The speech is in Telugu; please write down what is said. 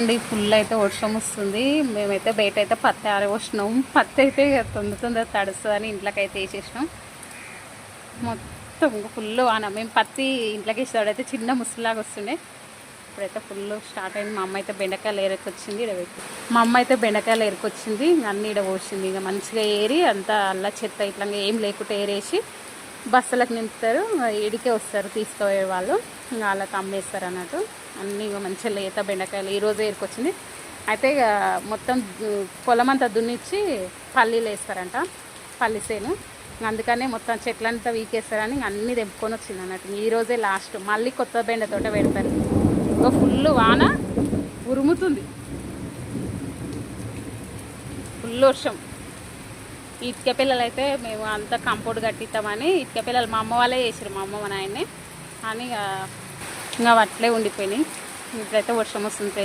అండి ఫుల్ అయితే వర్షం వస్తుంది. మేమైతే బయట అయితే పత్తి ఆరబోసినాం. పత్తి అయితే తొందర తడుస్తుందని ఇంట్లోకి అయితే వేసేసినాం. మొత్తం ఫుల్ వాన. మేము పత్తి ఇంట్లోకి వేసేవాడైతే చిన్న ముసులాగా వస్తుండే. ఇప్పుడైతే ఫుల్ స్టార్ట్ అయింది. మా అమ్మ అయితే బెండకాయలు ఏరుకొచ్చింది. అన్నీ ఇక్కడ పోసింది. ఇక మంచిగా ఏరి అంతా అల్ల చెత్త ఇట్లా ఏం లేకుండా ఏరేసి బస్సులకు నింపుతారు. ఇడికే వస్తారు తీసుకుపోయే వాళ్ళు. ఇంకా వాళ్ళకి అమ్మేస్తారు అన్నట్టు. అన్నీ ఇక మంచిగా లేత బెండకాయలు ఈరోజే ఏరుకొచ్చింది. అయితే ఇక మొత్తం పొలం అంతా దున్నిచ్చి పల్లీలు వేస్తారంట, పల్లి సేను. అందుకనే మొత్తం చెట్లంతా వీకేస్తారని అన్నీ తెంపుకొని వచ్చింది అన్నట్టు. ఈరోజే లాస్ట్, మళ్ళీ కొత్త బెండ తోట పెడతారు. ఇంకా ఫుల్ వాన ఉరుముతుంది, ఫుల్ వర్షం. ఇటుక పిల్లలు అయితే మేము అంతా కంపౌండ్ కట్టిస్తామని ఇటుక పిల్లలు మా అమ్మ వాళ్ళే చేసారు, మా అమ్మ మా నాయనే అని ఇంకా అట్లే ఉండిపోయినాయి. ఇప్పుడైతే వర్షం వస్తుంది.